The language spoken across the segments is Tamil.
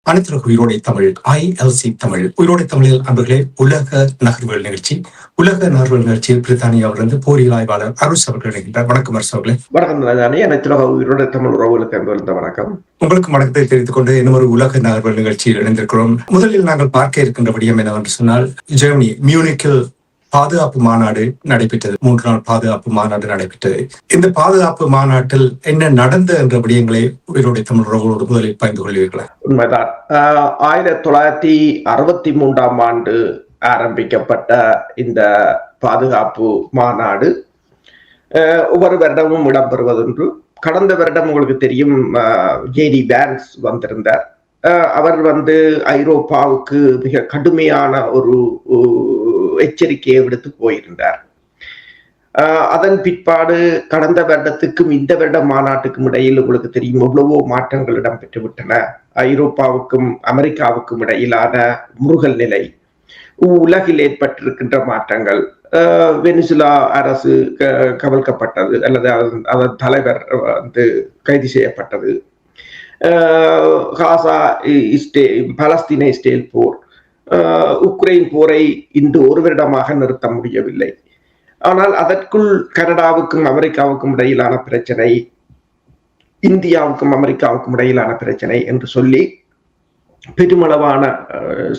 அனைத்து உயிரோடை தமிழ் ILC தமிழ் உயிரோடை தமிழில் அன்பர்களே உலக நகர்வுகள் நிகழ்ச்சி. உலக நகர்வுகள் நிகழ்ச்சியில் பிரித்தானியாவிலிருந்து போரியல் ஆய்வாளர் அருஸ் அவர்கள் இணைகின்றார். வணக்கம் அருஸ் அவர்களே. வணக்கம் ராஜானி. அனைத்து உயிரோடை தமிழ் உறவுகளுக்கு அன்பு வணக்கம். உங்களுக்கு வணக்கத்தை தெரிவித்துக் கொண்டு இன்னும் ஒரு உலக நகர்வுகள் நிகழ்ச்சியில் இணைந்திருக்கிறோம். முதலில் நாங்கள் பார்க்க இருக்கின்ற விடயம் என்னவென்று சொன்னால், ஜெர்மனி மியூனிக்கில் பாதுகாப்பு மாநாடு நடைபெற்றது. 3 நாள் பாதுகாப்பு மாநாடு நடைபெற்றது. இந்த பாதுகாப்பு மாநாட்டில் என்ன நடந்த என்ற விடயங்களை உயிரோடை தமிழ் உறவுகளோடு முதலில் பகிர்ந்து கொள்வீர்களா? உண்மைதான். 1963ஆம் ஆண்டு ஆரம்பிக்கப்பட்ட இந்த பாதுகாப்பு மாநாடு ஒவ்வொரு வருடமும் இடம்பெறுவதென்று. கடந்த வருடம் உங்களுக்கு தெரியும், JD Vance வந்திருந்தார். அவர் ஐரோப்பாவுக்கு மிக கடுமையான ஒரு எச்சரிக்கையை விடுத்து போயிருந்தார். அதன் பிற்பாடு கடந்த வருடத்துக்கும் இந்த வருட மாநாட்டுக்கும் இடையில் உங்களுக்கு தெரியும் எவ்வளவோ மாற்றங்கள் இடம்பெற்று விட்டன. ஐரோப்பாவுக்கும் அமெரிக்காவுக்கும் இடையிலான முருகல் நிலை, உலகில் ஏற்பட்டிருக்கின்ற மாற்றங்கள், வெனிசுலா அரசு கவிழ்க்கப்பட்டது அல்லது அதன் தலைவர் கைது செய்யப்பட்டது, காசா பலஸ்தீன இஸ்ரேல் போர், உக்ரைன் போரை இன்று ஒரு வருடமாக நிறுத்த முடியவில்லை. ஆனால் அதற்குள் கனடாவுக்கும் அமெரிக்காவுக்கும் இடையிலான பிரச்சனை, இந்தியாவுக்கும் அமெரிக்காவுக்கும் இடையிலான பிரச்சனை என்று சொல்லி பெருமளவான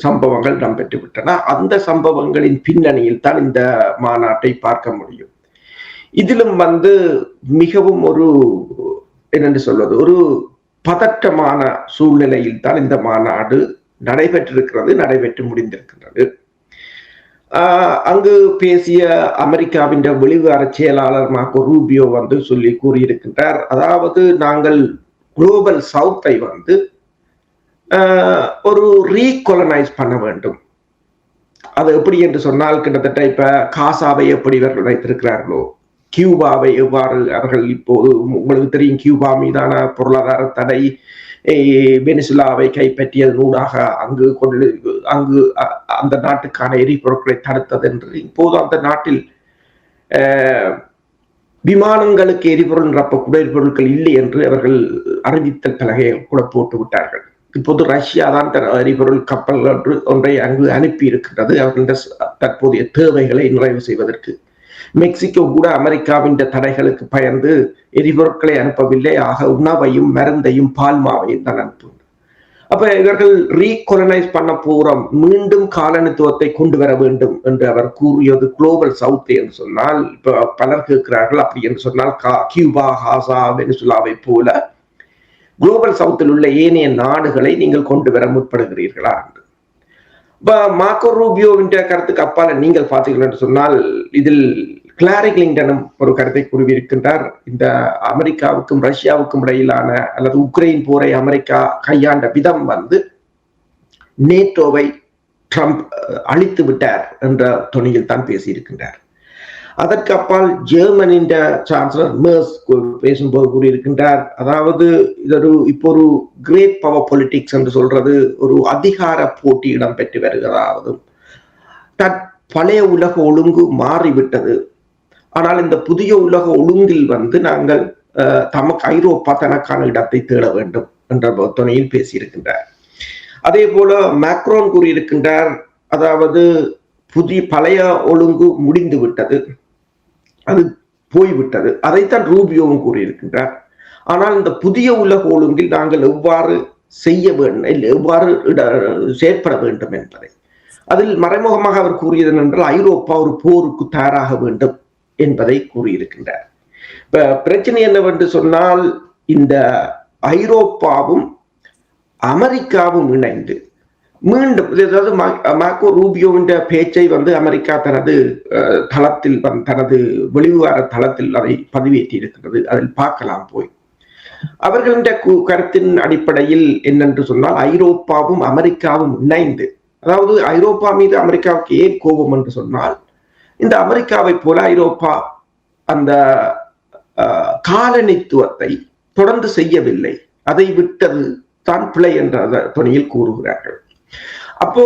சம்பவங்கள் இடம்பெற்று விட்டன. அந்த சம்பவங்களின் பின்னணியில் தான் இந்த மாநாட்டை பார்க்க முடியும். இதிலும் மிகவும் என்னென்று சொல்வது, ஒரு பதற்றமான சூழ்நிலையில் தான் இந்த மாநாடு நடைபெற்றிருக்கிறது, நடைபெற்று முடிந்திருக்கின்றது. அங்கு பேசிய அமெரிக்காவின் வெளிவிவகார செயலாளர் மார்க்கோ ரூபியோ சொல்லி கூறியிருக்கின்றார். அதாவது நாங்கள் குளோபல் சவுத்தை ஒரு ரீகொலனைஸ் பண்ண வேண்டும். அது எப்படி என்று சொன்னால், கிட்டத்தட்ட இப்ப காசாவை எப்படி இவர்கள் வைத்திருக்கிறார்களோ, கியூபாவை எவ்வாறு அவர்கள் இப்போது உங்களுக்கு தெரியும், கியூபா மீதான பொருளாதார தடை, வெனிசுலாவை கைப்பற்றியதனூடாக அங்கு அந்த நாட்டுக்கான எரிபொருட்களை தடுத்தது என்று இப்போது அந்த நாட்டில் விமானங்களுக்கு எரிபொருள் நிரப்பக்கூடிய எரிபொருட்கள் இல்லை என்று அவர்கள் அறிவித்தல் பலகையை கூட போட்டு விட்டார்கள். இப்போது ரஷ்யா தான் எரிபொருள் கப்பல் ஒன்றை அங்கு அனுப்பி இருக்கின்றது அவர்களுடைய தற்போதைய தேவைகளை நிறைவு செய்வதற்கு. மெக்சிகோ கூட அமெரிக்காவின் தடைகளுக்கு பயந்து எரிபொருட்களை அனுப்பவில்லை, ஆக உணவையும் மருந்தையும் பால்மாவையும் தான் அனுப்பும். அப்ப இவர்கள் ரீகொலனைஸ் பண்ண போறோம், மீண்டும் காலனித்துவத்தை கொண்டு வர வேண்டும் என்று அவர் கூறியது குளோபல் சவுத் என்று சொன்னால், இப்ப பலர் கேட்கிறார்கள், அப்படி என்று சொன்னால் கியூபா, காசா, வெனிசுலாவை போல குளோபல் சவுத்தில் உள்ள ஏனைய நாடுகளை நீங்கள் கொண்டு வர முற்படுகிறீர்களா என்று. மார்க்கோ ரூபியோவின் கருத்துக்கு அப்பால நீங்கள் பார்த்தீர்கள் என்று சொன்னால், இதில் கிளாரி கிளிங்டனும் ஒரு கருத்தை கூறியிருக்கின்றார். இந்த அமெரிக்காவுக்கும் ரஷ்யாவுக்கும் இடையிலான அல்லது உக்ரைன் போரை அமெரிக்கா கையாண்ட விதம் நேட்டோவை ட்ரம்ப் அழித்து விட்டார் என்ற தொனியில் தான் பேசியிருக்கின்றார். அதற்கு அப்பால் ஜெர்மனின் சான்சலர் மெர்ஸ் பேசும்போது கூறியிருக்கின்றார், அதாவது இது இப்போ ஒரு கிரேட் பவர் பொலிட்டிக்ஸ் என்று சொல்றது ஒரு அதிகார போட்டி இடம்பெற்று வருகிறதாவது, பழைய உலக ஒழுங்கு மாறிவிட்டது, ஆனால் இந்த புதிய உலக ஒழுங்கில் நாங்கள் தமக்கு ஐரோப்பா தனக்கான இடத்தை தேட வேண்டும் என்ற துணையில் பேசியிருக்கின்றார். அதே போல மேக்ரோன் கூறியிருக்கின்றார், அதாவது பழைய ஒழுங்கு முடிந்து விட்டது, அது போய்விட்டது. அதைத்தான் ரூபியோவும் கூறியிருக்கின்றார். ஆனால் இந்த புதிய உலக ஒழுங்கில் நாங்கள் எவ்வாறு செய்ய வேண்டும், எவ்வாறு செயற்பட வேண்டும் என்பதை, அதில் மறைமுகமாக அவர் கூறியது என்றால் ஐரோப்பா ஒரு போருக்கு தயாராக வேண்டும் என்பதை கூறியிருக்கின்றார். பிரச்சனை என்னவென்று சொன்னால், இந்த ஐரோப்பாவும் அமெரிக்காவும் இணைந்து மீண்டும், அதாவது மார்க்கோ ரூபியோவின் பேச்சை அமெரிக்கா தனது தளத்தில் தனது வெளிவிவகார தளத்தில் அதை பதிவேற்றி இருக்கிறது. அதில் பார்க்கலாம் போய். அவர்களின் கருத்தின் அடிப்படையில் என்னென்று சொன்னால், ஐரோப்பாவும் அமெரிக்காவும் இணைந்து, அதாவது ஐரோப்பா மீது அமெரிக்காவுக்கு ஏன் கோபம் என்று சொன்னால், இந்த அமெரிக்காவை போல ஐரோப்பா அந்த காலனித்துவத்தை தொடர்ந்து செய்யவில்லை, அதை விட்டது தான் பிழை என்ற துணையில் கூறுகிறார்கள். அப்போ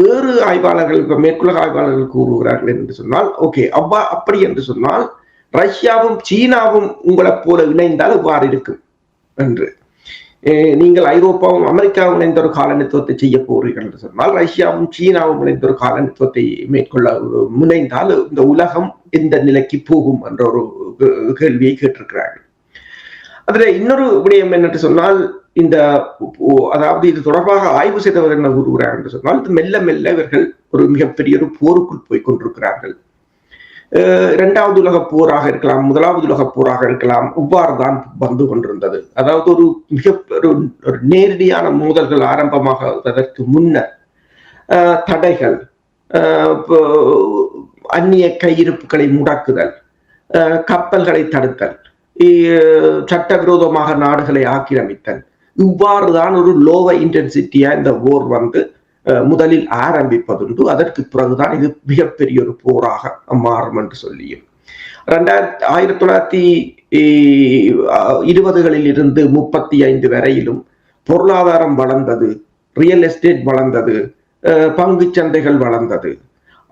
வேறு ஆய்வாளர்கள், மேற்குலக ஆய்வாளர்கள் கூறுகிறார்கள் என்று சொன்னால், ஓகே, அப்படி என்று சொன்னால் ரஷ்யாவும் சீனாவும் உங்களை போல இணைந்தால் இவ்வாறு இருக்கும் என்று. நீங்கள் ஐரோப்பாவும் அமெரிக்காவும் இணைந்த ஒரு காலனித்துவத்தை செய்ய போறீர்கள் என்று சொன்னால் ரஷ்யாவும் சீனாவும் இணைந்த ஒரு காலனித்துவத்தை மேற்கொள்ள முனைந்தால் இந்த உலகம் எந்த நிலைக்கு போகும் என்ற ஒரு கேள்வியை கேட்டிருக்கிறார்கள். அதுல இன்னொரு விடயம் என்னென்று சொன்னால் அதாவது இது தொடர்பாக ஆய்வு செய்தவர் என்ன கூறுகிறார் என்று சொன்னால் மெல்ல மெல்ல இவர்கள் ஒரு மிகப்பெரிய ஒரு போருக்குள் போய் கொண்டிருக்கிறார்கள். இரண்டாவது உலக போராக இருக்கலாம், முதலாவது உலக போராக இருக்கலாம், இவ்வாறு தான் வந்து கொண்டிருந்தது. அதாவது ஒரு ஒரு நேரடியான மோதல்கள் ஆரம்பமாகுவதற்கு முன்னர் தடைகள், அந்நிய கையிருப்புகளை முடக்குதல், கப்பல்களை தடுத்தல், சட்டவிரோதமாக நாடுகளை ஆக்கிரமித்தல், இவ்வாறுதான் ஒரு லோவர் இன்டென்சிட்டியா இந்த போர் வந்து முதலில் ஆரம்பிப்பதுண்டு. அதற்கு பிறகுதான் இது மிகப்பெரிய ஒரு போராக மாறும் என்று சொல்லியும் 1920களில் இருந்து 35 வரையிலும் பொருளாதாரம் வளர்ந்தது, ரியல் எஸ்டேட் வளர்ந்தது, பங்கு சந்தைகள் வளர்ந்தது.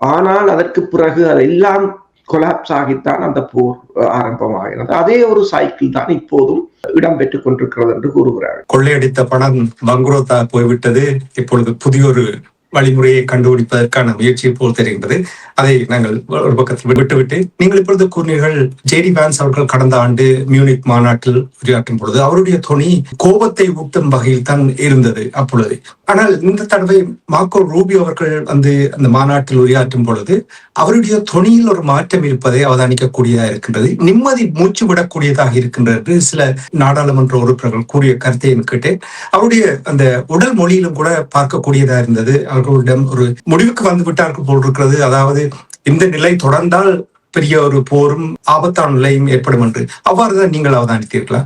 ஆனால் அதற்கு பிறகு அதெல்லாம் கொலாப்ஸ் ஆகித்தான் அந்த போர் ஆரம்பமாகிறது. அதே ஒரு சைக்கிள் தான் இப்போதும் இடம்பெற்றுக் கொண்டிருக்கிறது என்று கூறுகிறார். கொள்ளையடித்த பணம் பங்குரோத்தா போய்விட்டது, இப்பொழுது புதிய ஒரு வழிமுறையை கண்டுபிடிப்பதற்கான முயற்சியை போல் தெரிகின்றது. அதை நாங்கள் ஒரு பக்கத்தில் விட்டுவிட்டு, நீங்கள் இப்பொழுது கூறினீர்கள் ஜேடி வான்ஸ் அவர்கள் கடந்த ஆண்டு மியூனிக் மாநாட்டில் உரையாற்றும் பொழுது அவருடைய தொனி கோபத்தை ஊட்டும் வகையில் தான் இருந்தது அப்பொழுது. ஆனால் இந்த தடவை மார்க்கோ ரூபியோ அவர்கள் வந்து அந்த மாநாட்டில் உரையாற்றும் பொழுது அவருடைய தொனியில் ஒரு மாற்றம் இருப்பதை அவதானிக்கக்கூடியதாக இருக்கின்றது. நிம்மதி மூச்சு விடக்கூடியதாக இருக்கின்றது சில நாடாளுமன்ற உறுப்பினர்கள் கூறிய கருத்தை கேட்டேன். அவருடைய அந்த உடல் மொழியிலும் கூட பார்க்கக்கூடியதாக இருந்தது. அவர்களிடம் ஒரு முடிவுக்கு வந்து விட்டார்கள் போல் இருக்கிறது. அதாவது இந்த நிலை தொடர்ந்தால் பெரிய ஒரு போரும் ஆபத்தான நிலையும் ஏற்படும் என்று. அவ்வாறுதான் நீங்கள் அவதானித்தீர்களா?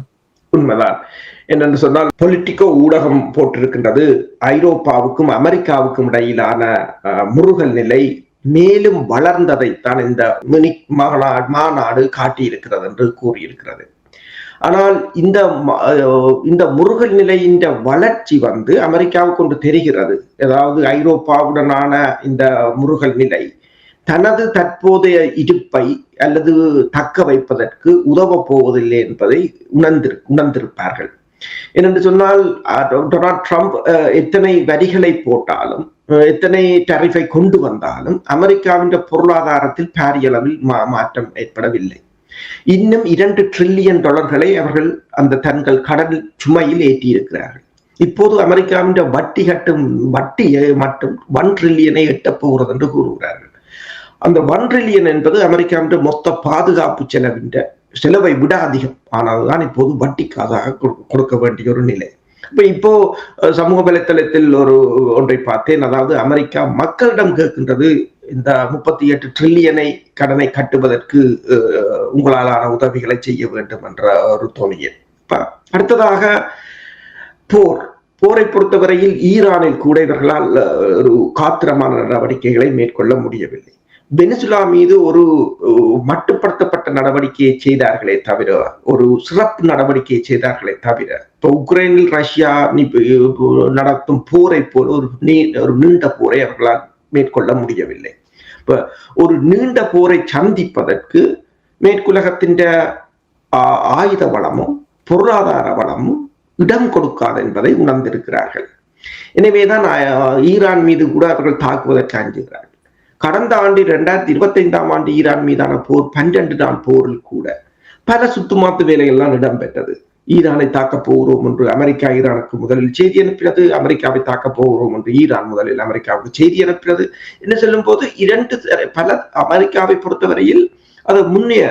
உண்மைதான். என்னென்று சொன்னால் பொலிட்டிக்கோ ஊடகம் போட்டிருக்கின்றது, ஐரோப்பாவுக்கும் அமெரிக்காவுக்கும் இடையிலான முருகல் நிலை மேலும் வளர்ந்ததைத்தான் இந்த மியூனிக் மாநாடு காட்டியிருக்கிறது என்று கூறியிருக்கிறது. ஆனால் இந்த முருகல் நிலையின் வளர்ச்சி வந்து அமெரிக்காவுக்கு ஒன்று தெரிகிறது. அதாவது ஐரோப்பாவுடனான இந்த முருகல் நிலை தனது தற்போதைய இருப்பை அல்லது தக்க வைப்பதற்கு உதவ போவதில்லை என்பதை உணர்ந்திருப்பார்கள். ஏனென்று சொன்னால் டொனால்ட் ட்ரம்ப் எத்தனை வரிகளை போட்டாலும், எத்தனை டரிஃபை கொண்டு வந்தாலும் அமெரிக்காவின் பொருளாதாரத்தில் பாரிய அளவில் மாற்றம் ஏற்படவில்லை. இன்னும் $2 டிரில்லியன் அவர்கள் அந்த தங்கள் கடன் சுமையில் ஏற்றியிருக்கிறார்கள். இப்போது அமெரிக்காவின் வட்டியை மட்டும் 1 டிரில்லியனை எட்டப் போகிறது என்று கூறுகிறார்கள். அந்த 1 டிரில்லியன் என்பது அமெரிக்காவின் மொத்த பாதுகாப்பு செலவை விட அதிகம். ஆனால்தான் இப்போது வட்டிக்காக கொடுக்க வேண்டிய ஒரு நிலை. இப்போ சமூக வலைத்தளத்தில் ஒன்றை பார்த்தேன். அதாவது அமெரிக்கா மக்களிடம் கேட்கின்றது, இந்த 38 டிரில்லியனை கடனை கட்டுவதற்கு உங்களாலான உதவிகளை செய்ய வேண்டும் என்ற ஒரு தோணியை. அடுத்ததாக போரை பொறுத்தவரையில் ஈரானில் கூட இவர்களால் ஒரு காத்திரமான நடவடிக்கைகளை மேற்கொள்ள முடியவில்லை. வெனிசுலா மீது ஒரு மட்டுப்படுத்தப்பட்ட நடவடிக்கையை செய்தார்களே தவிர, ஒரு சிறப்பு நடவடிக்கையை செய்தார்களே தவிர, இப்ப உக்ரைனில் ரஷ்யா நடத்தும் போரை போல ஒரு நீண்ட போரை அவர்களால் மேற்கொள்ள முடியவில்லை. இப்ப ஒரு நீண்ட போரை சந்திப்பதற்கு மேற்குலகத்தின் ஆயுத வளமும் பொருளாதார வளமும் இடம் கொடுக்காது என்பதை உணர்ந்திருக்கிறார்கள். எனவேதான் ஈரான் மீது கூட அவர்கள் தாக்குவதற்கு அஞ்சுகிறார்கள். கடந்த ஆண்டு 2025ஆம் ஆண்டு ஈரான் மீதான போர் 12 நாள் போரில் கூட பல சுத்துமாத்து வேலைகள்லாம் இடம்பெற்றது. ஈரானை தாக்க போகிறோம் என்று அமெரிக்கா ஈரானுக்கு முதலில் செய்தி அனுப்பினது, அமெரிக்காவை தாக்க போகிறோம் என்று ஈரான் முதலில் அமெரிக்காவுக்கு செய்தி அனுப்பினது என்று சொல்லும் போது பல அமெரிக்காவை பொறுத்தவரையில் அது முன்னைய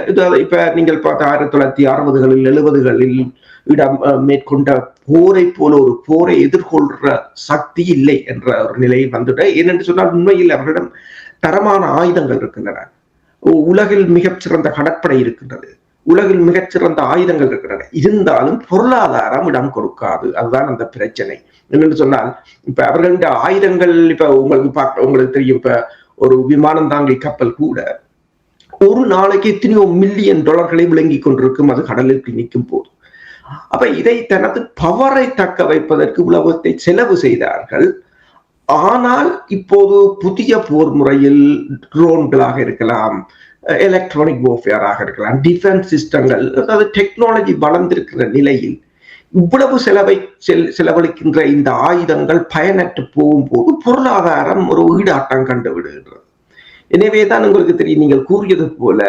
இப்ப நீங்கள் பார்த்த 1960களில் 70களில் மேற்கொண்ட போரை போல ஒரு போரை எதிர்கொள்ற சக்தி இல்லை என்ற ஒரு நிலையில் வந்துட்ட. ஏனென்று சொன்னால் உண்மையில் அவர்களிடம் தரமான ஆயுதங்கள் இருக்கின்றன. உலகில் மிகச்சிறந்த கடற்படை இருக்கின்றது, உலகில் மிகச்சிறந்த ஆயுதங்கள் இருக்கின்றன. இருந்தாலும் பொருளாதாரம் இடம் கொடுக்காது. அதுதான் அந்த பிரச்சனை. என்னென்னு சொன்னால் இப்ப அவர்களின் ஆயுதங்கள் இப்ப உங்களுக்கு தெரியும், இப்ப ஒரு விமானம் தாங்கி கப்பல் கூட ஒரு நாளைக்கு எத்தனையோ $1 மில்லியன் விளங்கி கொண்டிருக்கும், அது கடலுக்கு நிற்கும் போது. அப்ப இதை தனது பவரை தக்க வைப்பதற்கு உலகத்தை செலவு செய்தார்கள். ஆனால் இப்போது புதிய போர் முறையில் ட்ரோன்களாக இருக்கலாம், எலக்ட்ரானிக் வார்ஃபேராக இருக்கலாம், டிஃபென்ஸ் சிஸ்டங்கள், அதாவது டெக்னாலஜி வளர்ந்திருக்கிற நிலையில் இவ்வளவு செலவழிக்கின்ற இந்த ஆயுதங்கள் பயனற்று போகும்போது பொருளாதாரம் ஒரு ஈடாட்டம் கண்டு விடுகின்றது. எனவேதான் உங்களுக்கு தெரியும், நீங்கள் கூறியது போல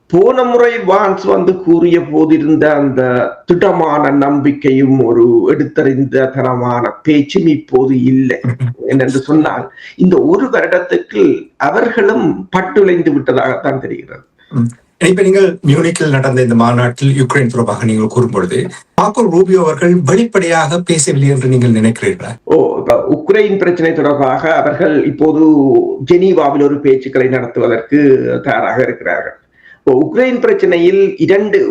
போன முறை வான்ஸ் கூறிய போதிருந்த அந்த திடமான நம்பிக்கையும் ஒரு எடுத்தறிந்த தனமான பேச்சும் இப்போது இல்லை. என்னென்று சொன்னால் இந்த ஒரு வருடத்துக்கு அவர்களும் பட்டுழைந்து விட்டதாகத்தான் தெரிகிறது. இப்ப நீங்கள் மியூனிக்கில் நடந்த இந்த மாநாட்டில் யுக்ரைன் தொடர்பாக நீங்கள் கூறும்பொழுது மார்க்கோ ரூபியோ அவர்கள் வெளிப்படையாக பேசவில்லை என்று நீங்கள் நினைக்கிறீர்களா? உக்ரைன் பிரச்சனை தொடர்பாக அவர்கள் இப்போது ஜெனீவாவில் ஒரு பேச்சுக்களை நடத்துவதற்கு தயாராக இருக்கிறார்கள். உக்ரைன் பிரச்சனையில்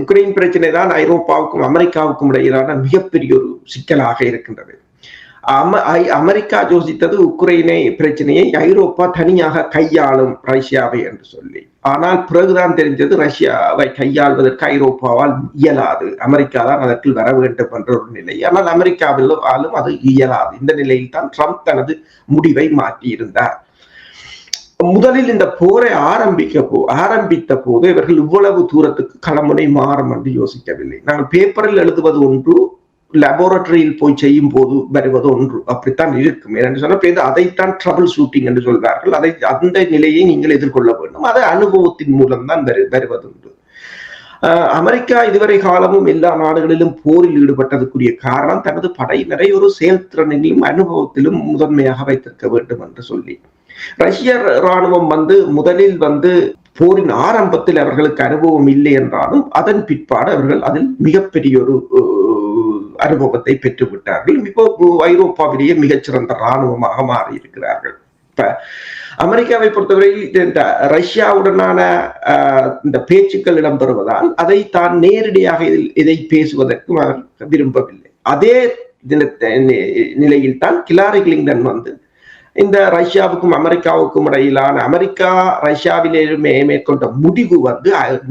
உக்ரைன் பிரச்சனை தான் ஐரோப்பாவுக்கும் அமெரிக்காவுக்கும் இடையிலான மிகப்பெரிய ஒரு சிக்கலாக இருக்கின்றது. அமெரிக்கா யோசித்தது உக்ரைனை பிரச்சனையை ஐரோப்பா தனியாக கையாளும் ரஷ்யாவை என்று சொல்லி. ஆனால் பிறகுதான் தெரிஞ்சது ரஷ்யாவை கையாள்வதற்கு ஐரோப்பாவால் இயலாது, அமெரிக்கா தான் அதற்கு வர வேண்டும் என்ற ஒரு நிலை. ஆனால் அமெரிக்காவிலும் அது இயலாது. இந்த நிலையில் தான் ட்ரம்ப் தனது முடிவை மாற்றியிருந்தார். முதலில் இந்த போரை ஆரம்பித்த போது இவர்கள் இவ்வளவு தூரத்துக்கு களமுனை மாறும் என்று யோசிக்கவில்லை. நாங்கள் பேப்பரில் எழுதுவது ஒன்று, லேபோரட்டரியில் போய் செய்யும் போது வருவது ஒன்று, அப்படித்தான் இருக்கும். என்று சொன்ன அதைத்தான் ட்ரபிள் ஷூட்டிங் என்று சொல்வார்கள். அந்த நிலையை நீங்கள் எதிர்கொள்ள வேண்டும். அதை அனுபவத்தின் மூலம் தான் வருவதுண்டு. அமெரிக்கா இதுவரை காலமும் எல்லா நாடுகளிலும் போரில் ஈடுபட்டதுக்குரிய காரணம் தனது படையினரை ஒரு செயல்திறனிலும் அனுபவத்திலும் முதன்மையாக வைத்திருக்க வேண்டும் என்று சொல்லி. ரஷ்ய ராணுவம் முதலில் போரின் ஆரம்பத்தில் அவர்களுக்கு அனுபவம் இல்லை என்றாலும் அதன் பிற்பாடு அவர்கள் அதில் மிகப்பெரிய ஒரு அனுபவத்தை பெற்றுவிட்டார்கள். இப்போ ஐரோப்பாவிலேயே மிகச்சிறந்த ராணுவமாக மாறி இருக்கிறார்கள். இப்ப அமெரிக்காவை பொறுத்தவரையில் ரஷ்யாவுடனான இந்த பேச்சுக்கள் இடம்பெறுவதால் அதை தான் நேரடியாக இதை பேசுவதற்கும் அவர் விரும்பவில்லை. அதே நிலையில் தான் ஹிலாரி கிளின்டன் இந்த ரஷ்யாவுக்கும் அமெரிக்காவுக்கும் இடையிலான அமெரிக்கா ரஷ்யாவிலே மேற்கொண்ட முடிவு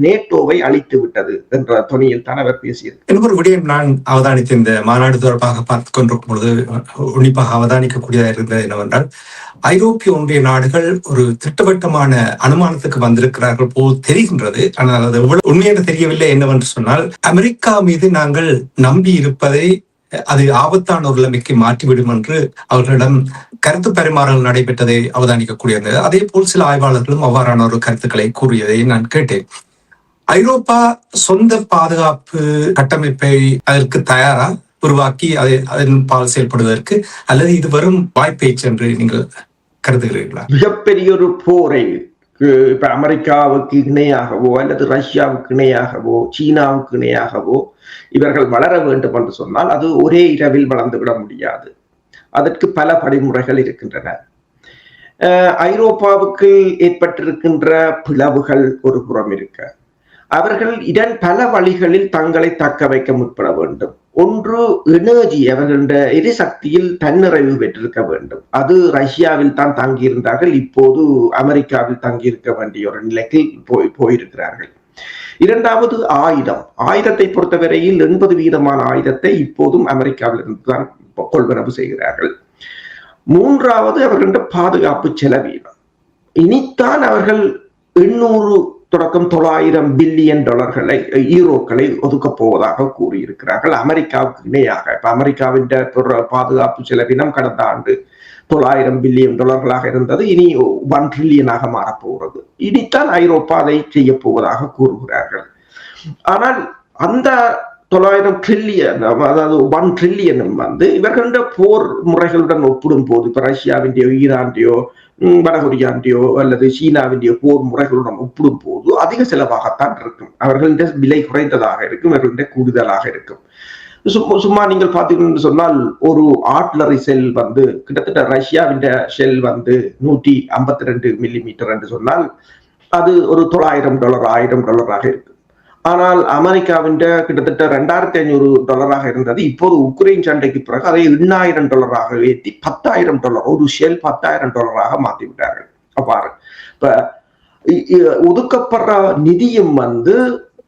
நேட்டோவை அழித்து விட்டது என்ற துணியில் தான் அவர் பேசியது. இன்னொரு விடயம் நான் அவதானித்த இந்த மாநாடு தொடர்பாக பார்த்துக் கொண்டிருக்கும் பொழுது உன்னிப்பாக அவதானிக்கக்கூடியதாக இருந்தது என்னவென்றால், ஐரோப்பிய ஒன்றிய நாடுகள் ஒரு திட்டவட்டமான அனுமானத்துக்கு வந்திருக்கிறார்கள் போல் தெரிகின்றது. ஆனால் அது உண்மையாக தெரியவில்லை. என்னவென்று சொன்னால், அமெரிக்கா மீது நாங்கள் நம்பி இருப்பதை அது ஆபத்தான ஒரு நிலைமைக்கு மாற்றிவிடும் என்று அவர்களிடம் கருத்து பரிமாறல் நடைபெற்றதை அவதானிக்கக்கூடியது. அதே போல் சில ஆய்வாளர்களும் அவ்வாறான ஒரு கருத்துக்களை கூறியதை நான் கேட்டேன். ஐரோப்பா சொந்த பாதுகாப்பு கட்டமைப்பை அதற்கு தயாரா உருவாக்கி அதன் பால் செயல்படுவதற்கு, அல்லது இது வரும் வாய்ப்பேச்சு என்று நீங்கள் கருதுகிறீர்களா? மிகப்பெரிய ஒரு போரை இப்ப அமெரிக்காவுக்கு இணையாகவோ அல்லது ரஷ்யாவுக்கு இணையாகவோ சீனாவுக்கு இணையாகவோ இவர்கள் வளர வேண்டும் என்று சொன்னால் அது ஒரே இரவில் வளர்ந்துவிட முடியாது. அதற்கு பல படிமுறைகள் இருக்கின்றன. ஐரோப்பாவுக்கு ஏற்பட்டிருக்கின்ற பிளவுகள் ஒரு புறம் இருக்க, அவர்கள் பல வழிகளில் தங்களை தக்க வைக்க முற்பட வேண்டும். ஒன்று, எனர்ஜி, அவர்களுடைய எரிசக்தியில் தன்னிறைவு பெற்றிருக்க வேண்டும். அது ரஷ்யாவில் தான் தங்கியிருந்தார்கள், இப்போது அமெரிக்காவில் தங்கியிருக்க வேண்டிய ஒரு நிலைக்கு போயிருக்கிறார்கள். இரண்டாவது, ஆயுதத்தை பொறுத்தவரையில் 80% ஆயுதத்தை இப்போதும் அமெரிக்காவில் இருந்து தான் கொள்வனவு செய்கிறார்கள். மூன்றாவது, அவர்களுடைய பாதுகாப்பு செலவீனம். இனித்தான் அவர்கள் 800 தொடக்கம் 900 பில்லியன் யூரோக்களை ஒதுக்கப் போவதாக கூறியிருக்கிறார்கள் அமெரிக்காவுக்கு இணையாக. இப்ப அமெரிக்காவின் பாதுகாப்பு செலவினம் கடந்த ஆண்டு 900 பில்லியன் டாலர்களாக இருந்தது, இனி 1 ட்ரில்லியனாக மாறப்போகிறது. இனித்தான் ஐரோப்பா அதை செய்ய போவதாக கூறுகிறார்கள். ஆனால் அந்த 900 ட்ரில்லியன், அதாவது 1 ட்ரில்லியனும் இவர்களுடைய போர் முறைகளுடன் ஒப்பிடும் போது, இப்ப ரஷ்யாவின்டையோ ஈரான்டையோ வடகொரியான்டையோ அல்லது சீனாவின்டையோ போர் முறைகளுடன் ஒப்பிடும் போது அதிக செலவாகத்தான் இருக்கும். அவர்களுடைய விலை குறைந்ததாக இருக்கும், அவர்களுடைய கூடுதலாக இருக்கும். சும்மா நீங்கள் பார்த்தீங்கன்னு சொன்னால், ஒரு ஆர்ட்லரி செல் கிட்டத்தட்ட ரஷ்யாவின் ஷெல் 152 மில்லிமீட்டர் என்று சொன்னால் அது ஒரு $900 $1000 இருக்கு. ஆனால் அமெரிக்காவின் கிட்டத்தட்ட $2500 இருந்தது. இப்போது உக்ரைன் சண்டைக்கு பிறகு அதை $8,000 ஏற்றி $10,000, ஒரு ஷெல் $10,000 மாற்றி விட்டார்கள். அவ்வாறு இப்ப ஒதுக்கப்படுற நிதியும்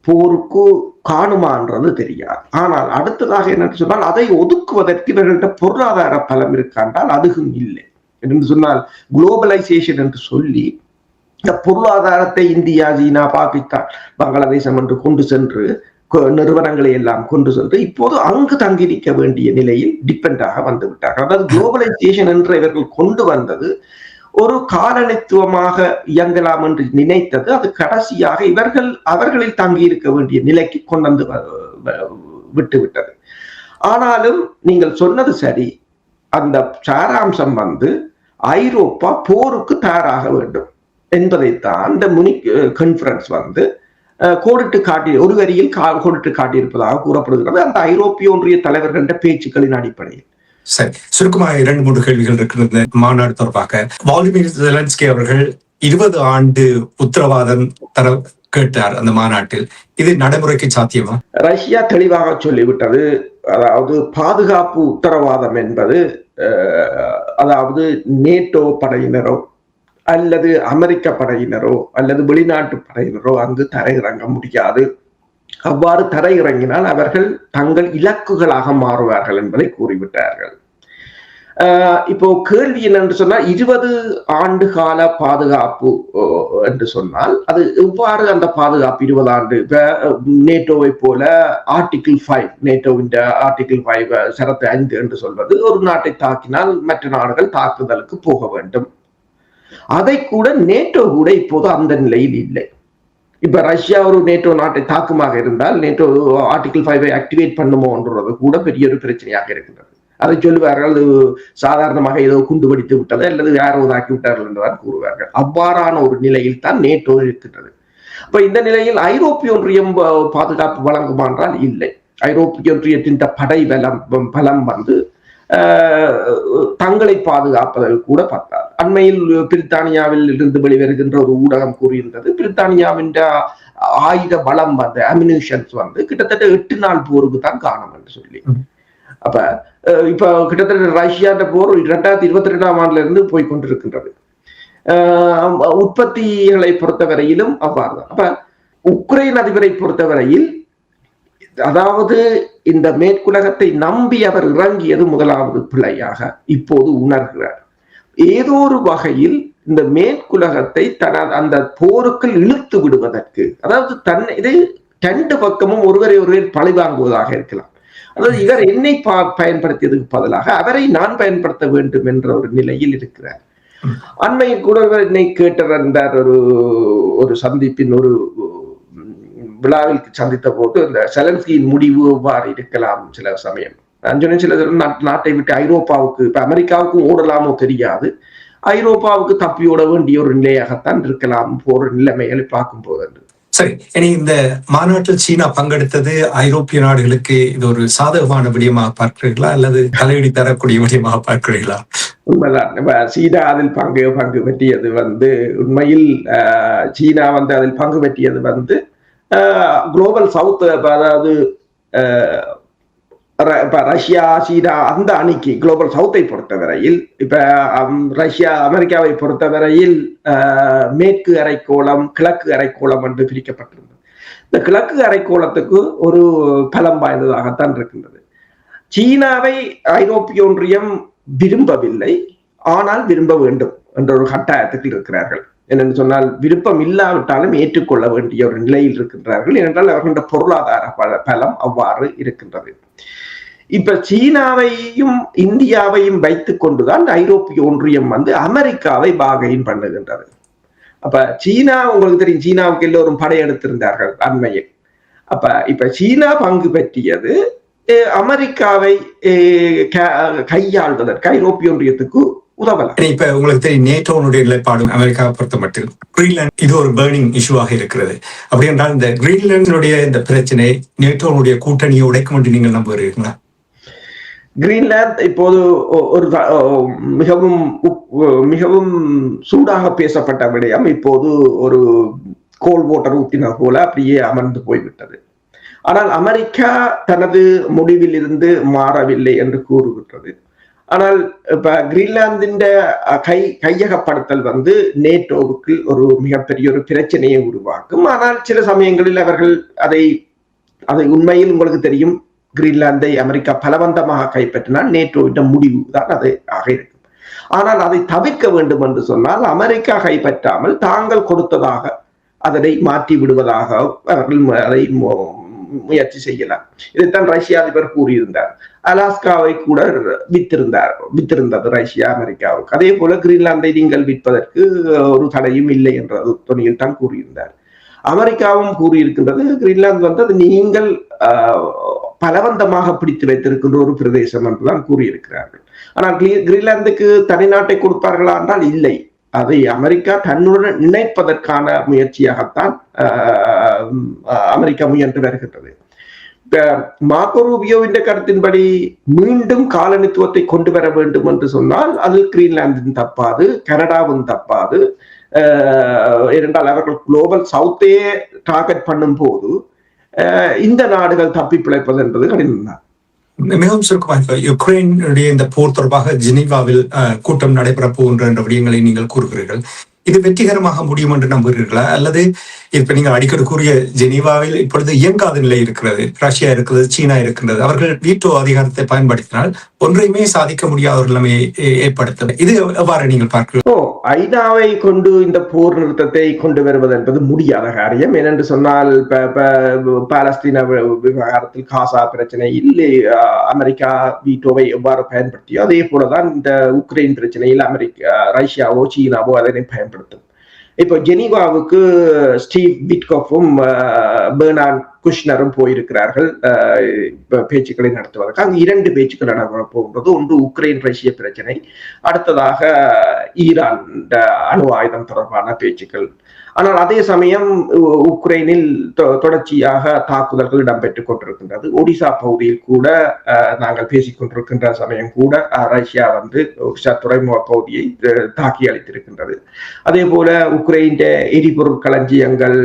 போருக்கு காணுமான்றது தெரியாது. ஆனால் அடுத்ததாக என்ன சொன்னால், அதை ஒதுக்குவதற்கு இவர்கள்ட்ட பொருளாதார பலம் இருக்காண்டால் அதுவும் இல்லை என்று சொன்னால், குளோபலைசேஷன் என்று சொல்லி இந்த பொருளாதாரத்தை இந்தியா, சீனா, பாகிஸ்தான், பங்களாதேசம் என்று கொண்டு சென்று நிறுவனங்களை எல்லாம் கொண்டு சென்று இப்போது அங்கு தங்கியிருக்க வேண்டிய நிலையில் டிபெண்டாக வந்து விட்டார்கள். அதாவது குளோபலைசேஷன் என்று இவர்கள் கொண்டு வந்தது ஒரு காலனித்துவமாக இயங்கலாம் என்று நினைத்தது அது கடைசியாக அவர்களில் தங்கியிருக்க வேண்டிய நிலைக்கு கொண்டு வந்து விட்டுவிட்டது. ஆனாலும் நீங்கள் சொன்னது சரி, அந்த சாராம்சம் வந்து ஐரோப்பா போருக்கு தயாராக வேண்டும் என்பதைத்தான் இந்த முனிக் கான்ஃபரன்ஸ் வந்து கோடிட்டு காட்டி ஒரு வரியில் கோடிட்டு காட்டியிருப்பதாக கூறப்படுகிறது அந்த ஐரோப்பிய ஒன்றிய தலைவர்களின் பேச்சுக்களின் அடிப்படையில். சரி, சுருக்கமாக 2-3 கேள்விகள் இருக்கிற மாநாடு தொடர்பாக வாலடிமிர் ஜெலன்ஸ்கி அவர்கள் 20 ஆண்டு உத்தரவாதம் தர கேட்டார் அந்த மாநாட்டில். இது நடைமுறைக்கு சாத்தியமா? ரஷ்யா தெளிவாக சொல்லிவிட்டது. அதாவது பாதுகாப்பு உத்தரவாதம் என்பது அதாவது நேட்டோ படையினரோ அல்லது அமெரிக்க படையினரோ அல்லது வெளிநாட்டு படையினரோ அங்கு தரையிறங்க முடியாது. அவ்வாறு தரையிறங்கினால் அவர்கள் தங்கள் இலக்குகளாக மாறுவார்கள் என்பதை கூறிவிட்டார்கள். இப்போ கேள்வி என்னென்று சொன்னால் 20 ஆண்டு கால பாதுகாப்பு என்று சொன்னால் அது எவ்வாறு அந்த பாதுகாப்பு 20 ஆண்டு நேட்டோவை போல ஆர்டிகிள் 5 நேட்டோவின் ஆர்டிகிள் 5 சரத்து 5 என்று சொல்வது ஒரு நாட்டை தாக்கினால் மற்ற நாடுகள் தாக்குதலுக்கு போக வேண்டும். அதை கூட நேட்டோ கூட இப்போது அந்த நிலையில் இல்லை. இப்ப ரஷ்யா ஒரு நேட்டோ நாட்டை தாக்குமாக இருந்தால் நேட்டோ ஆர்டிகிள் 5 ஆக்டிவேட் பண்ணுமோன்றது கூட பெரிய ஒரு பிரச்சனையாக இருக்கின்றது. அதை சொல்லுவார்கள் சாதாரணமாக ஏதோ குண்டு வெடித்து விட்டது அல்லது யாரோ தாக்கி விட்டார்கள் என்றுதான் கூறுவார்கள். அவ்வாறான ஒரு நிலையில் தான் நேட்டோ இருக்கின்றது. அப்ப இந்த நிலையில் ஐரோப்பிய ஒன்றியம் பாதுகாப்பு வழங்குமா என்றால் இல்லை. ஐரோப்பிய ஒன்றியத்தின் படை பலம் வந்து தங்களை பாதுகாப்பதற்கு கூட பார்த்தார். அண்மையில் பிரித்தானியாவில் இருந்து வெளிவருகின்ற ஒரு ஊடகம் கூறியிருந்தது பிரித்தானியாவின் ஆயுத பலம் வந்து அமினிஷன்ஸ் வந்து கிட்டத்தட்ட 8 நாள் போருக்கு தான் காணும் என்று சொல்லி. அப்ப இப்ப கிட்டத்தட்ட ரஷ்யா போர் 2022ஆம் ஆண்டுல இருந்து போய்கொண்டிருக்கின்றது. உற்பத்திகளை பொறுத்தவரையிலும் அவ்வாறுதான். அப்ப உக்ரைன் அதிபரை பொறுத்தவரையில் அதாவது இந்த மேற்குலகத்தை நம்பி அவர் இறங்கியது முதலாவது பிழையாக இப்போது உணர்கிறார். ஏதோ ஒரு வகையில் இந்த மேற்குலகத்தை அந்த போருக்குள் இழுத்து விடுவதற்கு, அதாவது இதை 2 பக்கமும் ஒருவரை பழி வாங்குவதாக இருக்கலாம். அதாவது இவர் என்னை பயன்படுத்தியதுக்கு பதிலாக அவரை நான் பயன்படுத்த வேண்டும் என்ற ஒரு நிலையில் இருக்கிறார். அண்மையில் கூட என்னை கேட்டிருந்தார் ஒரு சந்திப்பின் ஒரு விழாவில் சந்தித்த போது இந்த செலன்ஸ்கியின் முடிவு எவ்வாறு இருக்கலாம் சில சமயம் சில நாட்டை விட்டு ஐரோப்பாவுக்கு இப்ப அமெரிக்காவுக்கும் ஓடலாமோ தெரியாது, ஐரோப்பாவுக்கு தப்பி ஓட வேண்டிய ஒரு நிலையாகத்தான் இருக்கலாம் போற நிலைமைகளை பார்க்கும் போது. சரி, இனி இந்த மாநாட்டில் சீனா பங்கெடுத்தது ஐரோப்பிய நாடுகளுக்கு இது ஒரு சாதகமான விடயமாக பார்க்கிறீர்களா அல்லது தலையீடு தரக்கூடிய விடயமாக பார்க்கிறீர்களா? உண்மைதான். சீனா அதில் பங்கு பெற்றியது வந்து உண்மையில் சீனா வந்து அதில் பங்கு பெற்றியது வந்து குளோபல் சவுத், அதாவது ரஷ்யா சீனா அந்த அணிக்கு குளோபல் சவுத்தை பொறுத்தவரையில் இப்ப ரஷ்யா அமெரிக்காவை பொறுத்தவரையில் மேற்கு அரைக்கோளம் கிழக்கு அரைக்கோளம் என்று பிரிக்கப்பட்டிருந்தது. இந்த கிழக்கு அரைக்கோளத்துக்கு ஒரு பலம் வாய்ந்ததாகத்தான் இருக்கின்றது. சீனாவை ஐரோப்பிய ஒன்றியம் விரும்பவில்லை, ஆனால் விரும்ப வேண்டும் என்ற ஒரு கட்டாயத்துக்கு இருக்கிறார்கள். என்னென்னு சொன்னால் விருப்பம் இல்லாவிட்டாலும் ஏற்றுக்கொள்ள வேண்டிய ஒரு நிலையில் இருக்கின்றார்கள். ஏனென்றால் அவர்களுடைய பொருளாதார பலம் அவ்வாறு இருக்கின்றது. இப்ப சீனாவையும் இந்தியாவையும் வைத்துக் கொண்டுதான் ஐரோப்பிய ஒன்றியம் வந்து அமெரிக்காவை பார்கெயின் பண்ணுகின்றது. அப்ப சீனா உங்களுக்கு தெரியும், சீனாவுக்கு எல்லோரும் படையெடுத்திருந்தார்கள் அண்மையில். அப்ப இப்ப சீனா பங்கு பெற்றியது அமெரிக்காவை கையாள்வதற்கு ஐரோப்பிய ஒன்றியத்துக்கு உதவலாம். இப்ப உங்களுக்கு தெரியும் நேட்டோனுடைய நிலைப்பாடு அமெரிக்காவை பொறுத்த மட்டும் கிரீன்லாந்து இது ஒரு பர்னிங் இஷ்யூவாக இருக்கிறது. அப்படி என்றால் இந்த கிரீன்லாந்துடைய இந்த பிரச்சனை நேட்டோனுடைய கூட்டணியை உடைக்கும் என்று நீங்கள் நம்புகிறீர்களா? கிரீன்லாந்து இப்போது ஒரு மிகவும் சூடாக பேசப்பட்ட விடயம் இப்போது ஒரு கோல் வாட்டர் ஊத்தின போல அப்படியே அமர்ந்து போய்விட்டது. ஆனால் அமெரிக்கா தனது முடிவில் இருந்து மாறவில்லை என்று கூறுகின்றது. ஆனால் இப்ப கிரீன்லாந்தின் கையகப்படுத்தல் வந்து நேட்டோவுக்கு ஒரு மிகப்பெரிய ஒரு பிரச்சனையை உருவாக்கும். ஆனால் சில சமயங்களில் அவர்கள் அதை உண்மையில் உங்களுக்கு தெரியும், கிரீன்லாந்தை அமெரிக்கா பலவந்தமாக கைப்பற்றினால் நேட்டோவின் முடிவு தான் அது ஆக இருக்கும். ஆனால் அதை தவிர்க்க வேண்டும் என்று சொன்னால் அமெரிக்கா கைப்பற்றாமல் தாங்கள் கொடுத்ததாக அதனை மாற்றி விடுவதாக அவர்கள் அதை முயற்சி செய்யலாம். இதைத்தான் ரஷ்ய அதிபர் கூறியிருந்தார். அலாஸ்காவை கூட வித்திருந்தது ரஷ்யா அமெரிக்காவுக்கு. அதே போல கிரீன்லாந்தை நீங்கள் விற்பதற்கு ஒரு தடையும் இல்லை என்ற துணியில் தான் கூறியிருந்தார். அமெரிக்காவும் கூறியிருக்கின்றது, கிரீன்லாந்து வந்து அது நீங்கள் பலவந்தமாக பிடித்து வைத்திருக்கின்ற ஒரு பிரதேசம் என்றுதான் கூறியிருக்கிறார்கள். ஆனால் கிரீன்லாந்துக்கு தனிநாட்டை கொடுப்பார்களா என்றால் இல்லை. அதை அமெரிக்கா தன்னுடன் இணைப்பதற்கான முயற்சியாகத்தான் அமெரிக்கா முயன்று வருகின்றது. மார்கோ ரூபியோவின் கருத்தின்படி மீண்டும் காலனித்துவத்தை கொண்டு வர வேண்டும் என்று சொன்னால் அது கிரீன்லாந்தின் தப்பாது, கனடாவும் தப்பாது. ஏனென்றால் அவர்கள் குளோபல் சவுத்தையே டார்கெட் பண்ணும் போது இந்த நாடுகள் தப்பி பிழைப்பது என்பது கடினம் தான். மிகவும் சுருக்கமாக யுக்ரைனுடைய இந்த போர் தொடர்பாக ஜெனீவாவில் கூட்டம் நடைபெற போகின்ற என்ற விடயங்களை நீங்கள் கூறுகிறீர்கள். இது வெற்றிகரமாக முடியும் என்று நம்புகிறீர்களா? அல்லது இப்ப நீங்கள் அடிக்கடி கூறிய ஜெனீவாவில் இப்பொழுது இயங்காத நிலை இருக்கிறது, ரஷ்யா இருக்கிறது, சீனா இருக்கின்றது, அவர்கள் வீட்டோ அதிகாரத்தை பயன்படுத்தினால் ஒன்றையுமே சாதிக்க முடியாத ஒரு நிலைமையை ஏற்படுத்த இது எவ்வாறு நீங்கள் பார்க்கிறீர்கள்? ஐநாவை கொண்டு இந்த போர் நிறுத்தத்தை கொண்டு வருவது என்பது முடியாத காரியம். ஏனென்று சொன்னால் பாலஸ்தீன விவகாரத்தில் காசா பிரச்சனையில் அமெரிக்கா வீட்டோவை எவ்வாறு பயன்படுத்தியோ அதே போலதான் இந்த உக்ரைன் பிரச்சனையில் ரஷ்யாவோ சீனாவோ அதனை பயன்படுத்தும். இப்போ ஜெனீவாவுக்கு ஸ்டீவ் விட்கோஃபும் பெர்னார்ட் குஷ்னரும் போயிருக்கிறார்கள் பேச்சுக்களை நடத்துவதற்கு. அங்கு 2 பேச்சுக்கள் நடைபெற போகின்றது. ஒன்று உக்ரைன் ரஷ்ய பிரச்சனை, அடுத்ததாக ஈரான் அணு ஆயுதம் தொடர்பான பேச்சுக்கள். ஆனால் அதே சமயம் உக்ரைனில் தொடர்ச்சியாக தாக்குதல்கள் இடம்பெற்றுக் கொண்டிருக்கின்றது. ஒடிசா பகுதியில் கூட நாங்கள் பேசிக் கொண்டிருக்கின்ற சமயம் கூட ரஷ்யா வந்து துறைமுக பகுதியை தாக்கி அளித்திருக்கின்றது. அதே போல உக்ரைன் எரிபொருள் களஞ்சியங்கள்,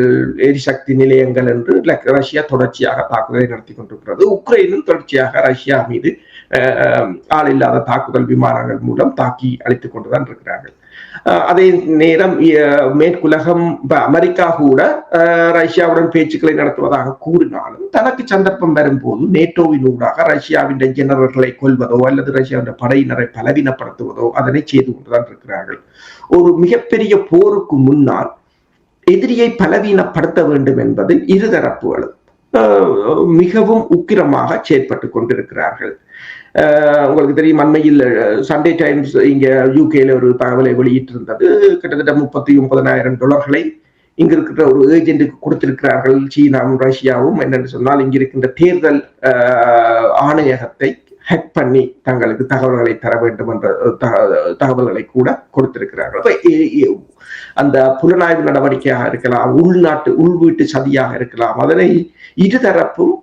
எரிசக்தி நிலையங்கள் என்று ரஷ்யா தொடர்ச்சியாக தாக்குதலை நடத்தி கொண்டிருக்கிறது. உக்ரைனும் தொடர்ச்சியாக ரஷ்யா மீது ஆள் இல்லாத தாக்குதல் விமானங்கள் மூலம் தாக்கி அளித்துக் கொண்டுதான் இருக்கிறார்கள். அதே நேரம் மேற்குலகம் அமெரிக்கா கூட ரஷ்யாவுடன் பேச்சுக்களை நடத்துவதாக கூறினாலும் தனக்கு சந்தர்ப்பம் வரும்போது நேட்டோவின் ஊடாக ரஷ்யாவின் ஜெனரல்களை கொல்வதோ அல்லது ரஷ்யாவின் படையினரை பலவீனப்படுத்துவதோ அதனை செய்து கொண்டுதான் இருக்கிறார்கள். ஒரு மிகப்பெரிய போருக்கு முன்னால் எதிரியை பலவீனப்படுத்த வேண்டும் என்பதில் இருதரப்புகளும் மிகவும் உக்கிரமாக செயற்பட்டு கொண்டிருக்கிறார்கள். உங்களுக்கு தெரியும், அண்மையில் சண்டே டைம்ஸ் இங்க யூகேல ஒரு தகவலை வெளியிட்டிருந்தது. கிட்டத்தட்ட $39,000 இங்க இருக்கிற ஒரு ஏஜென்ட்டுக்கு கொடுத்திருக்கிறார்கள் சீனாவும் ரஷ்யாவும். என்னென்னு சொன்னால் இங்க இருக்கின்ற தேர்தல் ஆணையகத்தை ஹேக் பண்ணி தங்களுக்கு தகவல்களை தர வேண்டும் என்ற தகவல்களை கூட கொடுத்திருக்கிறார்கள். அந்த புலனாய்வு நடவடிக்கையாக இருக்கலாம், உள்வீட்டு சதியாக இருக்கலாம், அதனை இருதரப்பும்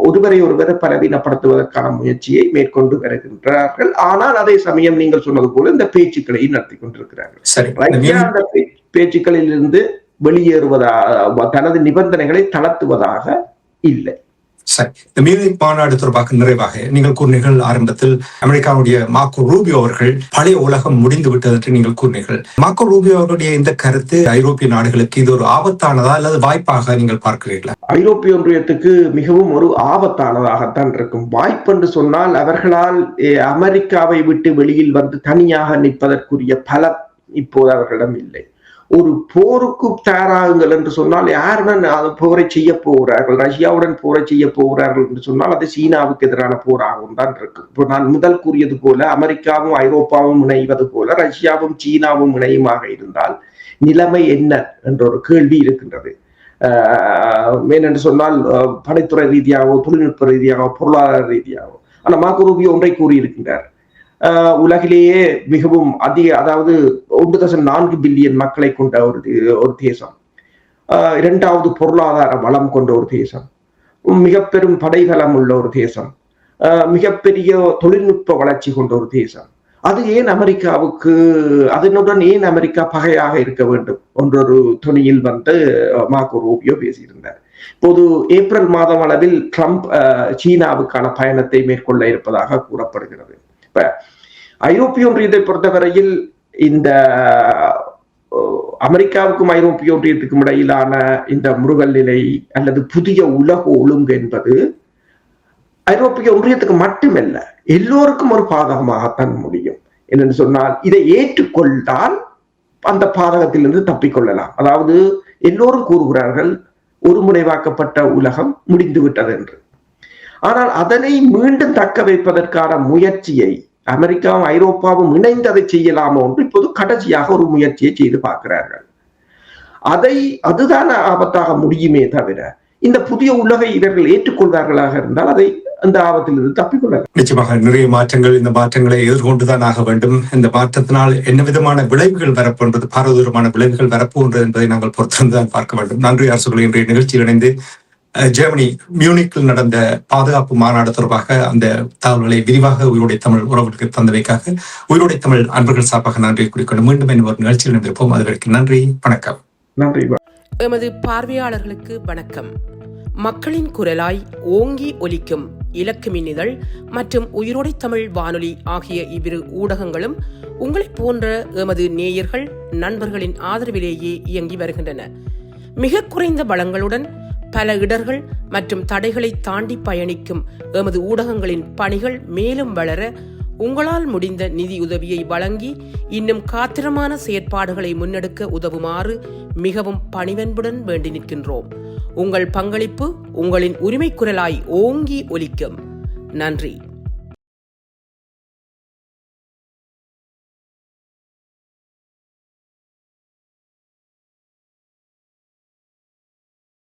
ஒருவரை பலவீனப்படுத்துவதற்கான முயற்சியை மேற்கொண்டு வருகின்றார்கள். ஆனால் அதே சமயம் நீங்கள் சொன்னது போல இந்த பேச்சுக்களையும் நடத்தி கொண்டிருக்கிறார்கள். அந்த பேச்சுக்களில் இருந்து வெளியேறுவதாக, தனது நிபந்தனைகளை தளர்த்துவதாக இல்லை. சரி, இந்த மியூனிக் மாநாடு தொடர்பாக நிறைவாக நீங்கள் கூறினீர்கள் ஆரம்பத்தில் அமெரிக்காவுடைய மார்கோ ரூபியோ அவர்கள் பழைய உலகம் முடிந்து விட்டது என்று நீங்கள் கூறினீர்கள். மார்கோ ரூபியோ அவருடைய இந்த கருத்து ஐரோப்பிய நாடுகளுக்கு இது ஒரு ஆபத்தானதா அல்லது வாய்ப்பாக நீங்கள் பார்க்கிறீர்களா? ஐரோப்பிய ஒன்றியத்துக்கு மிகவும் ஒரு ஆபத்தானதாகத்தான் இருக்கும். வாய்ப்பு என்று சொன்னால் அவர்களால் அமெரிக்காவை விட்டு வெளியில் வந்து தனியாக நிற்பதற்குரிய பலம் இப்போது அவர்களிடம் இல்லை. ஒரு போருக்கு தயாராகுங்கள் என்று சொன்னால் யாருடன் போரை செய்ய போகிறார்கள்? ரஷ்யாவுடன் போரை செய்ய போகிறார்கள் என்று சொன்னால் அது சீனாவுக்கு எதிரான போராகவும் தான் இருக்கு. இப்போ நான் முதல் கூறியது போல அமெரிக்காவும் ஐரோப்பாவும் இணைவது போல ரஷ்யாவும் சீனாவும் இணையுமாக இருந்தால் நிலைமை என்ன என்ற ஒரு கேள்வி இருக்கின்றது. ஏனென்று சொன்னால் படைத்துறை ரீதியாகவோ தொழில்நுட்ப ரீதியாகவோ பொருளாதார ரீதியாகவோ. ஆனால் மார்கோ ரூபியோ ஒன்றை கூறியிருக்கின்றார். உலகிலேயே மிகவும் அதாவது 1.4 பில்லியன் மக்களை கொண்ட ஒரு தேசம், 2வது பொருளாதார வளம் கொண்ட ஒரு தேசம், மிக பெரும் படைபலம் உள்ள ஒரு தேசம், மிகப்பெரிய தொழில்நுட்ப வளர்ச்சி கொண்ட ஒரு தேசம். அது ஏன் அதனுடன் ஏன் அமெரிக்கா பகையாக இருக்க வேண்டும் என்றொரு துணியில் வந்து மார்கோ ரூபியோ பேசியிருந்தார். இப்போது ஏப்ரல் மாதம் அளவில் ட்ரம்ப் சீனாவுக்கான பயணத்தை மேற்கொள்ள இருப்பதாக கூறப்படுகிறது. இப்ப ஐரோப்பிய ஒன்றியத்தை பொறுத்தவரையில் இந்த அமெரிக்காவுக்கும் ஐரோப்பிய ஒன்றியத்துக்கும் இடையிலான இந்த முறுகல் நிலை அல்லது புதிய உலக ஒழுங்கு என்பது ஐரோப்பிய ஒன்றியத்துக்கு மட்டுமல்ல எல்லோருக்கும் ஒரு பாதகமாகத்தான் முடியும். என்னென்னு சொன்னால் இதை ஏற்றுக்கொண்டால் அந்த பாதகத்திலிருந்து தப்பிக்கொள்ளலாம். அதாவது எல்லோரும் கூறுகிறார்கள் ஒருமுனைவாக்கப்பட்ட உலகம் முடிந்துவிட்டது என்று. ஆனால் அதனை மீண்டும் தக்க வைப்பதற்கான முயற்சியை அமெரிக்காவும் ஐரோப்பாவும் இணைந்து அதை செய்யலாமோ என்று இப்போது கடைசியாக ஒரு முயற்சியை செய்து பார்க்கிறார்கள். அதுதான் ஆபத்தாக முடியுமே தவிர இந்த புதிய உலகை இவர்கள் ஏற்றுக்கொள்வார்களாக இருந்தால் அதை அந்த ஆபத்திலிருந்து தப்பிக்கொள்ளலாம். நிச்சயமாக நிறைய மாற்றங்கள், இந்த மாற்றங்களை எதிர்கொண்டுதான் ஆக வேண்டும். இந்த மாற்றத்தினால் என்ன விதமான விளைவுகள் வரப்போன்றது, பாரதூரமான விளைவுகள் வரப்போன்றது என்பதை நாங்கள் பொறுத்திருந்துதான் பார்க்க வேண்டும். நன்றி அரசுகள் இன்றைய நிகழ்ச்சியில் இணைந்து ஜெர்மனி மியூனிக்கில் நடந்த பாதுகாப்பு மாநாடு தொடர்பாக அந்த தகவல்களை விரிவாக உயிரோடை தமிழ் உறவுகளுக்கு தந்தவைக்காக உயிரோடை தமிழ் அன்பர்கள் சார்பாக நன்றி கூறிக்கொண்டு மீண்டும் என்ன ஒரு நிகழ்ச்சியில் இணைந்திருப்போம். அதுவரைக்கும் நன்றி, வணக்கம். நன்றி. எமது பார்வையாளர்களுக்கு வணக்கம். மக்களின் குரலாய் ஓங்கி ஒலிக்கும் இலக்கு மின்னிதழ் மற்றும் உயிரோடை தமிழ் வானொலி ஆகிய இவ்விரு ஊடகங்களும் உங்களைப் போன்ற எமது நேயர்கள் நண்பர்களின் ஆதரவிலேயே இயங்கி வருகின்றன. மிக குறைந்த வளங்களுடன் பல இடர்கள் மற்றும் தடைகளை தாண்டி பயணிக்கும் எமது ஊடகங்களின் பணிகள் மேலும் வளர உங்களால் முடிந்த நிதியுதவியை வழங்கி இன்னும் காத்திரமான செயற்பாடுகளை முன்னெடுக்க உதவுமாறு மிகவும் பணிவன்புடன் வேண்டி நிற்கின்றோம். உங்கள் பங்களிப்பு உங்களின் உரிமை குரலாய் ஓங்கி ஒலிக்கும். நன்றி.